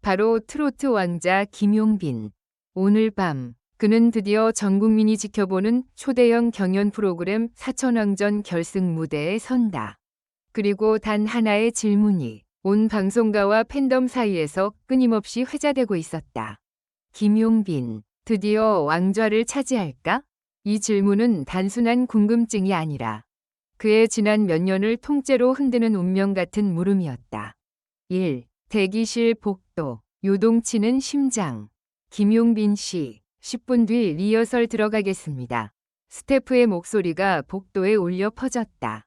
바로 트로트 왕자 김용빈. 오늘 밤 그는 드디어 전 국민이 지켜보는 초대형 경연 프로그램 사천왕전 결승 무대에 선다. 그리고 단 하나의 질문이 온 방송가와 팬덤 사이에서 끊임없이 회자되고 있었다. 김용빈, 드디어 왕좌를 차지할까? 이 질문은 단순한 궁금증이 아니라 그의 지난 몇 년을 통째로 흔드는 운명 같은 물음이었다. 1. 대기실 복도, 요동치는 심장. 김용빈 씨, 10분 뒤 리허설 들어가겠습니다. 스태프의 목소리가 복도에 울려 퍼졌다.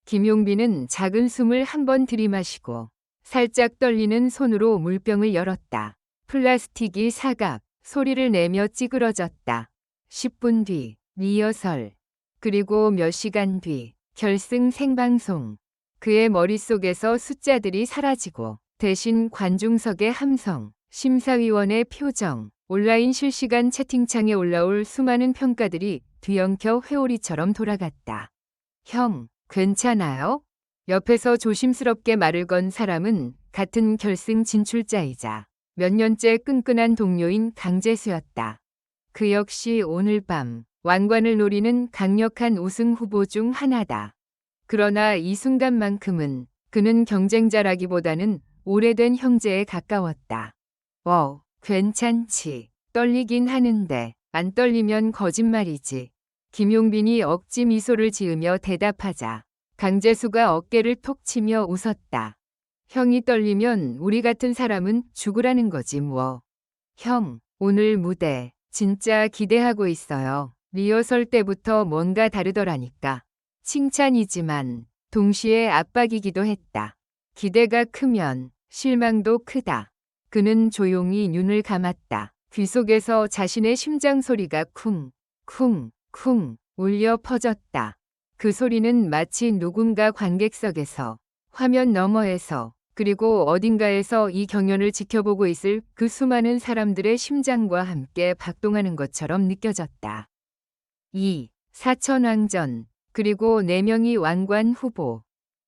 김용빈은 작은 숨을 한 번 들이마시고 살짝 떨리는 손으로 물병을 열었다. 플라스틱이 사각, 소리를 내며 찌그러졌다. 10분 뒤, 리허설. 그리고 몇 시간 뒤, 결승 생방송. 그의 머릿속에서 숫자들이 사라지고 대신 관중석의 함성, 심사위원의 표정, 온라인 실시간 채팅창에 올라올 수많은 평가들이 뒤엉켜 회오리처럼 돌아갔다. 형, 괜찮아요? 옆에서 조심스럽게 말을 건 사람은 같은 결승 진출자이자 몇 년째 끈끈한 동료인 강재수였다. 그 역시 오늘 밤 왕관을 노리는 강력한 우승 후보 중 하나다. 그러나 이 순간만큼은 그는 경쟁자라기보다는 오래된 형제에 가까웠다. 괜찮지. 떨리긴 하는데 안 떨리면 거짓말이지. 김용빈이 억지 미소를 지으며 대답하자 강재수가 어깨를 톡 치며 웃었다. 형이 떨리면 우리 같은 사람은 죽으라는 거지 뭐. 형, 오늘 무대 진짜 기대하고 있어요. 리허설 때부터 뭔가 다르더라니까. 칭찬이지만 동시에 압박이기도 했다. 기대가 크면 실망도 크다. 그는 조용히 눈을 감았다. 귀 속에서 자신의 심장 소리가 쿵, 쿵, 쿵 울려 퍼졌다. 그 소리는 마치 누군가 관객석에서, 화면 너머에서, 그리고 어딘가에서 이 경연을 지켜보고 있을 그 수많은 사람들의 심장과 함께 박동하는 것처럼 느껴졌다. 2. 사천왕전, 그리고 4명이 왕관 후보.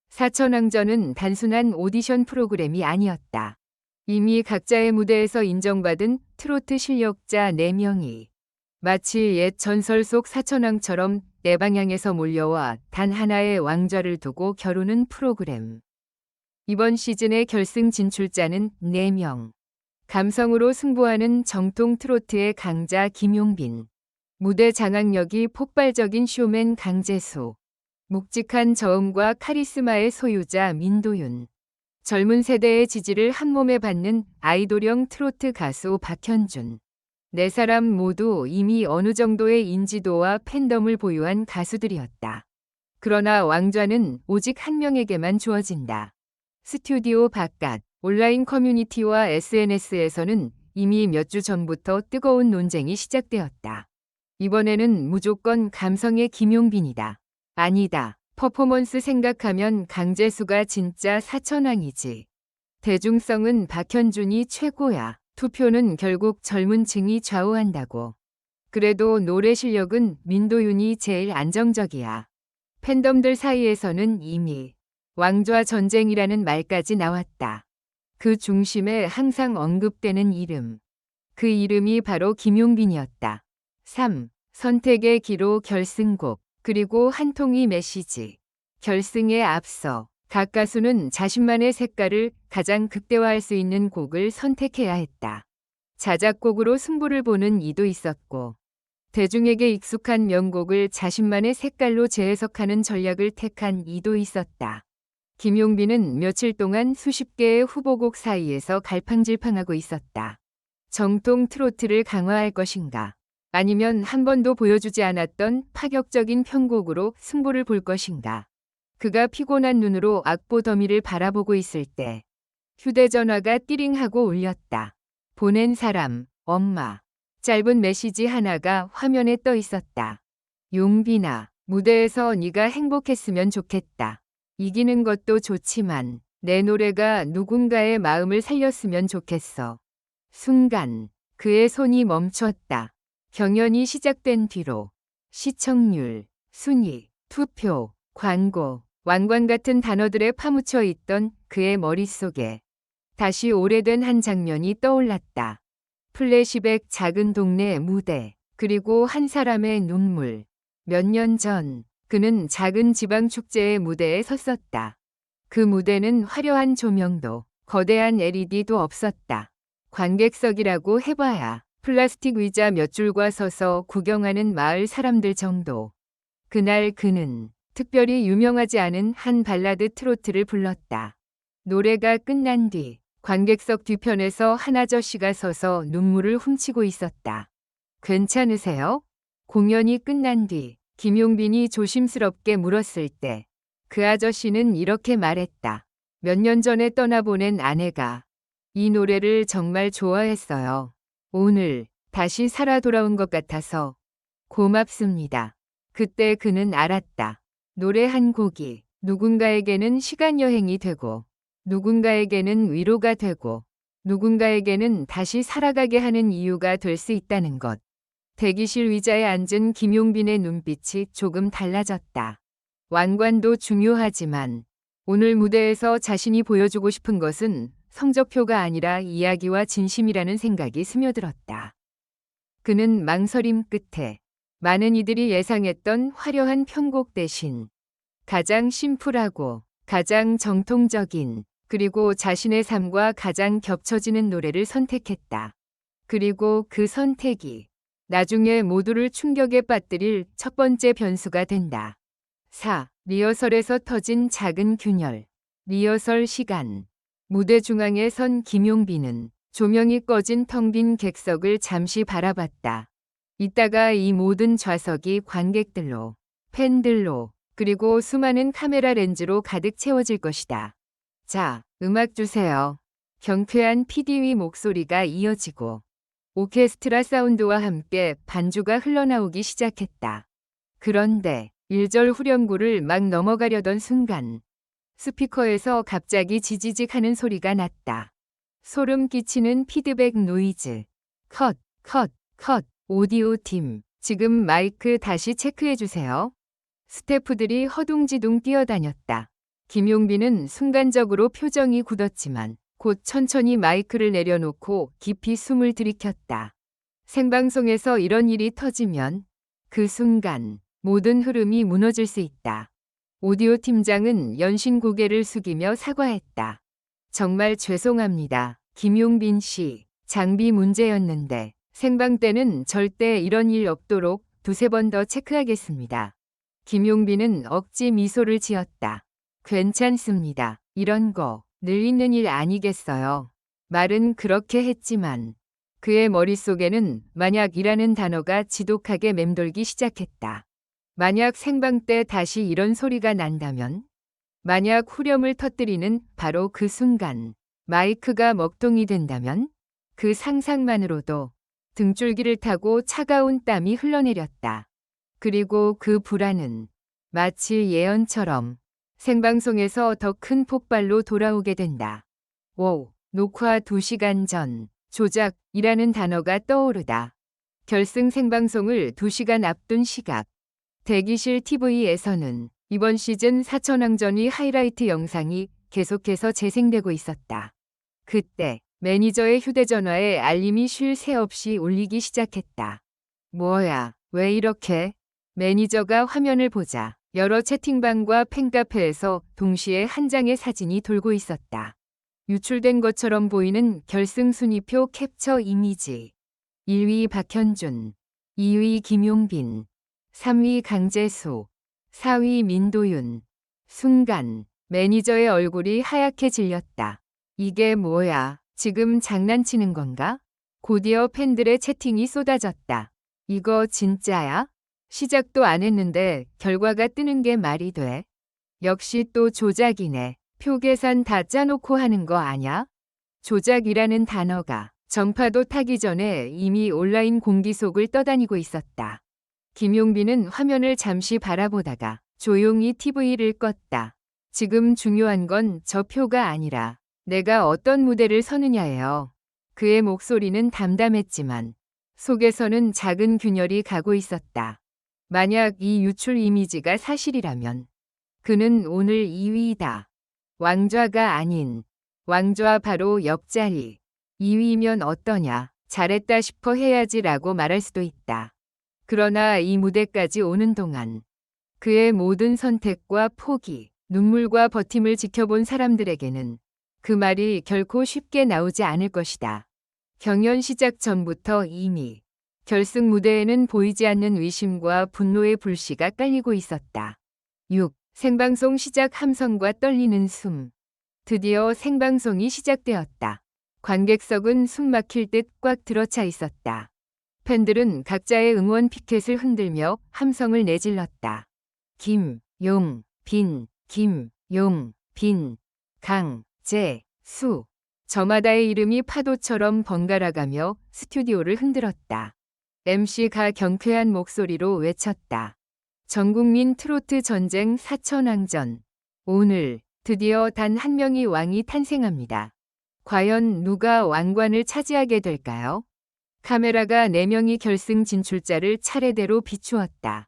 사천왕전은 단순한 오디션 프로그램이 아니었다. 이미 각자의 무대에서 인정받은 트로트 실력자 4명이 마치 옛 전설 속 사천왕처럼 내 방향에서 몰려와 단 하나의 왕좌를 두고 겨루는 프로그램. 이번 시즌의 결승 진출자는 4명. 감성으로 승부하는 정통 트로트의 강자 김용빈. 무대 장악력이 폭발적인 쇼맨 강재수. 묵직한 저음과 카리스마의 소유자 민도윤. 젊은 세대의 지지를 한몸에 받는 아이돌형 트로트 가수 박현준. 4사람 모두 이미 어느 정도의 인지도와 팬덤을 보유한 가수들이었다. 그러나 왕좌는 오직 한 명에게만 주어진다. 스튜디오 바깥, 온라인 커뮤니티와 SNS에서는 이미 몇 주 전부터 뜨거운 논쟁이 시작되었다. 이번에는 무조건 감성의 김용빈이다. 아니다. 퍼포먼스 생각하면 강재수가 진짜 사천왕이지. 대중성은 박현준이 최고야. 투표는 결국 젊은 층이 좌우한다고. 그래도 노래 실력은 민도윤이 제일 안정적이야. 팬덤들 사이에서는 이미 왕좌 전쟁이라는 말까지 나왔다. 그 중심에 항상 언급되는 이름. 그 이름이 바로 김용빈이었다. 3. 선택의 기로 결승곡. 그리고 한 통의 메시지. 결승에 앞서 각 가수는 자신만의 색깔을 가장 극대화할 수 있는 곡을 선택해야 했다. 자작곡으로 승부를 보는 이도 있었고, 대중에게 익숙한 명곡을 자신만의 색깔로 재해석하는 전략을 택한 이도 있었다. 김용빈은 며칠 동안 수십 개의 후보곡 사이에서 갈팡질팡하고 있었다. 정통 트로트를 강화할 것인가? 아니면 한 번도 보여주지 않았던 파격적인 편곡으로 승부를 볼 것인가. 그가 피곤한 눈으로 악보 더미를 바라보고 있을 때 휴대전화가 띠링하고 울렸다. 보낸 사람, 엄마. 짧은 메시지 하나가 화면에 떠 있었다. 용빈아, 무대에서 네가 행복했으면 좋겠다. 이기는 것도 좋지만 내 노래가 누군가의 마음을 살렸으면 좋겠어. 순간 그의 손이 멈췄다. 경연이 시작된 뒤로 시청률, 순위, 투표, 광고, 왕관 같은 단어들에 파묻혀 있던 그의 머릿속에 다시 오래된 한 장면이 떠올랐다. 플래시백 작은 동네 무대, 그리고 한 사람의 눈물. 몇 년 전, 그는 작은 지방 축제의 무대에 섰었다. 그 무대는 화려한 조명도, 거대한 LED도 없었다. 관객석이라고 해봐야 플라스틱 의자 몇 줄과 서서 구경하는 마을 사람들 정도. 그날 그는 특별히 유명하지 않은 한 발라드 트로트를 불렀다. 노래가 끝난 뒤 관객석 뒤편에서 한 아저씨가 서서 눈물을 훔치고 있었다. 괜찮으세요? 공연이 끝난 뒤 김용빈이 조심스럽게 물었을 때 그 아저씨는 이렇게 말했다. 몇 년 전에 떠나보낸 아내가 이 노래를 정말 좋아했어요. 오늘 다시 살아 돌아온 것 같아서 고맙습니다. 그때 그는 알았다. 노래 한 곡이 누군가에게는 시간 여행이 되고, 누군가에게는 위로가 되고, 누군가에게는 다시 살아가게 하는 이유가 될 수 있다는 것. 대기실 의자에 앉은 김용빈의 눈빛이 조금 달라졌다. 왕관도 중요하지만 오늘 무대에서 자신이 보여주고 싶은 것은 성적표가 아니라 이야기와 진심이라는 생각이 스며들었다. 그는 망설임 끝에 많은 이들이 예상했던 화려한 편곡 대신 가장 심플하고 가장 정통적인, 그리고 자신의 삶과 가장 겹쳐지는 노래를 선택했다. 그리고 그 선택이 나중에 모두를 충격에 빠뜨릴 첫 번째 변수가 된다. 4. 리허설에서 터진 작은 균열. 리허설 시간. 무대 중앙에 선 김용빈은 조명이 꺼진 텅 빈 객석을 잠시 바라봤다. 이따가 이 모든 좌석이 관객들로, 팬들로, 그리고 수많은 카메라 렌즈로 가득 채워질 것이다. 자, 음악 주세요. 경쾌한 PD의 목소리가 이어지고 오케스트라 사운드와 함께 반주가 흘러나오기 시작했다. 그런데 1절 후렴구를 막 넘어가려던 순간 스피커에서 갑자기 지지직 하는 소리가 났다. 소름 끼치는 피드백 노이즈. 컷, 컷, 컷. 오디오 팀, 지금 마이크 다시 체크해 주세요. 스태프들이 허둥지둥 뛰어다녔다. 김용빈은 순간적으로 표정이 굳었지만 곧 천천히 마이크를 내려놓고 깊이 숨을 들이켰다. 생방송에서 이런 일이 터지면 그 순간 모든 흐름이 무너질 수 있다. 오디오 팀장은 연신 고개를 숙이며 사과했다. 정말 죄송합니다. 김용빈 씨, 장비 문제였는데 생방 때는 절대 이런 일 없도록 두세 번 더 체크하겠습니다. 김용빈은 억지 미소를 지었다. 괜찮습니다. 이런 거 늘 있는 일 아니겠어요. 말은 그렇게 했지만 그의 머릿속에는 만약이라는 단어가 지독하게 맴돌기 시작했다. 만약 생방 때 다시 이런 소리가 난다면? 만약 후렴을 터뜨리는 바로 그 순간 마이크가 먹통이 된다면? 그 상상만으로도 등줄기를 타고 차가운 땀이 흘러내렸다. 그리고 그 불안은 마치 예언처럼 생방송에서 더 큰 폭발로 돌아오게 된다. 오, 녹화 2시간 전, 조작이라는 단어가 떠오르다. 결승 생방송을 2시간 앞둔 시각. 대기실 TV에서는 이번 시즌 사천왕전의 하이라이트 영상이 계속해서 재생되고 있었다. 그때 매니저의 휴대전화에 알림이 쉴 새 없이 울리기 시작했다. 뭐야, 왜 이렇게? 매니저가 화면을 보자 여러 채팅방과 팬카페에서 동시에 한 장의 사진이 돌고 있었다. 유출된 것처럼 보이는 결승 순위표 캡처 이미지. 1위 박현준, 2위 김용빈, 3위 강재수, 4위 민도윤. 순간 매니저의 얼굴이 하얗게 질렸다. 이게 뭐야? 지금 장난치는 건가? 곧이어 팬들의 채팅이 쏟아졌다. 이거 진짜야? 시작도 안 했는데 결과가 뜨는 게 말이 돼? 역시 또 조작이네. 표 계산 다 짜놓고 하는 거 아냐? 조작이라는 단어가 전파도 타기 전에 이미 온라인 공기속을 떠다니고 있었다. 김용빈은 화면을 잠시 바라보다가 조용히 TV를 껐다. 지금 중요한 건 저 표가 아니라 내가 어떤 무대를 서느냐예요. 그의 목소리는 담담했지만 속에서는 작은 균열이 가고 있었다. 만약 이 유출 이미지가 사실이라면 그는 오늘 2위다. 왕좌가 아닌 왕좌 바로 옆자리. 2위면 어떠냐. 잘했다 싶어 해야지라고 말할 수도 있다. 그러나 이 무대까지 오는 동안 그의 모든 선택과 포기, 눈물과 버팀을 지켜본 사람들에게는 그 말이 결코 쉽게 나오지 않을 것이다. 경연 시작 전부터 이미 결승 무대에는 보이지 않는 의심과 분노의 불씨가 깔리고 있었다. 6. 생방송 시작 함성과 떨리는 숨. 드디어 생방송이 시작되었다. 관객석은 숨 막힐 듯 꽉 들어차 있었다. 팬들은 각자의 응원 피켓을 흔들며 함성을 내질렀다. 김, 용, 빈, 김, 용, 빈, 강, 재, 수. 저마다의 이름이 파도처럼 번갈아가며 스튜디오를 흔들었다. MC가 경쾌한 목소리로 외쳤다. 전국민 트로트 전쟁 사천왕전. 오늘 드디어 단 한 명의 왕이 탄생합니다. 과연 누가 왕관을 차지하게 될까요? 카메라가 4명의 결승 진출자를 차례대로 비추었다.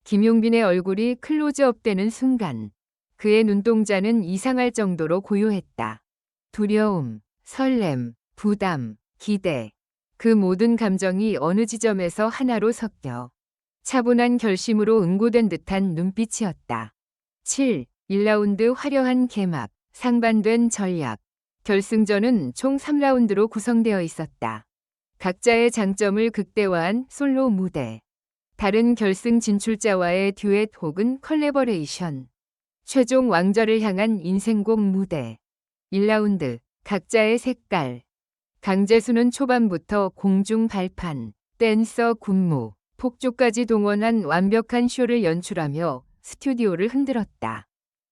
김용빈의 얼굴이 클로즈업되는 순간 그의 눈동자는 이상할 정도로 고요했다. 두려움, 설렘, 부담, 기대. 그 모든 감정이 어느 지점에서 하나로 섞여 차분한 결심으로 응고된 듯한 눈빛이었다. 7. 1라운드 화려한 개막, 상반된 전략. 결승전은 총 3라운드로 구성되어 있었다. 각자의 장점을 극대화한 솔로 무대. 다른 결승 진출자와의 듀엣 혹은 컬래버레이션. 최종 왕좌를 향한 인생곡 무대. 1라운드, 각자의 색깔. 강재수는 초반부터 공중 발판, 댄서 군무, 폭주까지 동원한 완벽한 쇼를 연출하며 스튜디오를 흔들었다.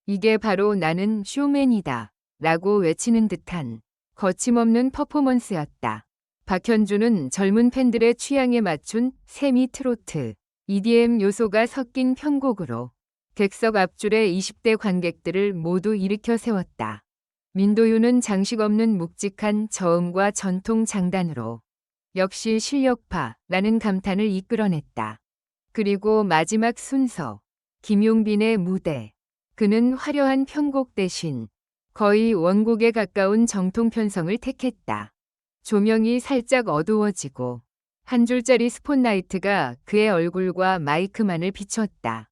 이게 바로 나는 쇼맨이다 라고 외치는 듯한 거침없는 퍼포먼스였다. 박현주는 젊은 팬들의 취향에 맞춘 세미 트로트, EDM 요소가 섞인 편곡으로 객석 앞줄의 20대 관객들을 모두 일으켜 세웠다. 민도윤은 장식 없는 묵직한 저음과 전통 장단으로 역시 실력파라는 감탄을 이끌어냈다. 그리고 마지막 순서, 김용빈의 무대. 그는 화려한 편곡 대신 거의 원곡에 가까운 정통 편성을 택했다. 조명이 살짝 어두워지고 한 줄짜리 스폿라이트가 그의 얼굴과 마이크만을 비췄다.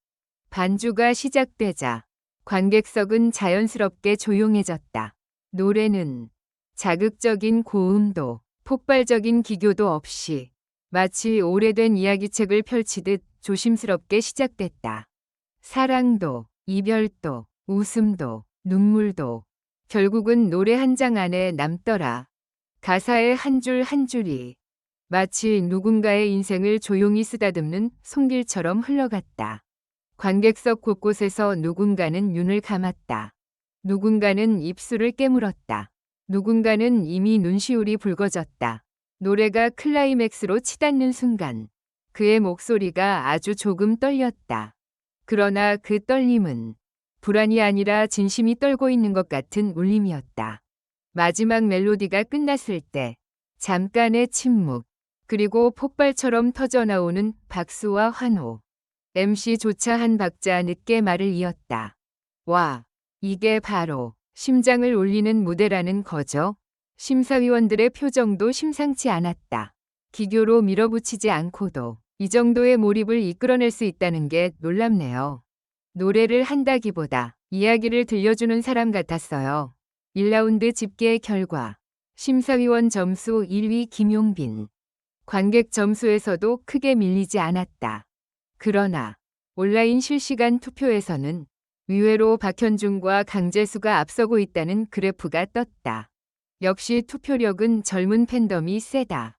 반주가 시작되자 관객석은 자연스럽게 조용해졌다. 노래는 자극적인 고음도, 폭발적인 기교도 없이 마치 오래된 이야기책을 펼치듯 조심스럽게 시작됐다. 사랑도, 이별도, 웃음도, 눈물도 결국은 노래 한 장 안에 남더라. 가사의 한 줄 한 줄이 마치 누군가의 인생을 조용히 쓰다듬는 손길처럼 흘러갔다. 관객석 곳곳에서 누군가는 눈을 감았다. 누군가는 입술을 깨물었다. 누군가는 이미 눈시울이 붉어졌다. 노래가 클라이맥스로 치닫는 순간 그의 목소리가 아주 조금 떨렸다. 그러나 그 떨림은 불안이 아니라 진심이 떨고 있는 것 같은 울림이었다. 마지막 멜로디가 끝났을 때 잠깐의 침묵, 그리고 폭발처럼 터져나오는 박수와 환호. MC조차 한 박자 늦게 말을 이었다. 와, 이게 바로 심장을 울리는 무대라는 거죠. 심사위원들의 표정도 심상치 않았다. 기교로 밀어붙이지 않고도 이 정도의 몰입을 이끌어낼 수 있다는 게 놀랍네요. 노래를 한다기보다 이야기를 들려주는 사람 같았어요. 1라운드 집계 결과 심사위원 점수 1위 김용빈. 관객 점수에서도 크게 밀리지 않았다. 그러나 온라인 실시간 투표에서는 의외로 박현중과 강재수가 앞서고 있다는 그래프가 떴다. 역시 투표력은 젊은 팬덤이 세다.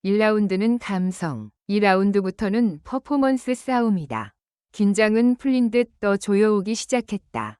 1라운드는 감성, 2라운드부터는 퍼포먼스 싸움이다. 긴장은 풀린 듯 더 조여오기 시작했다.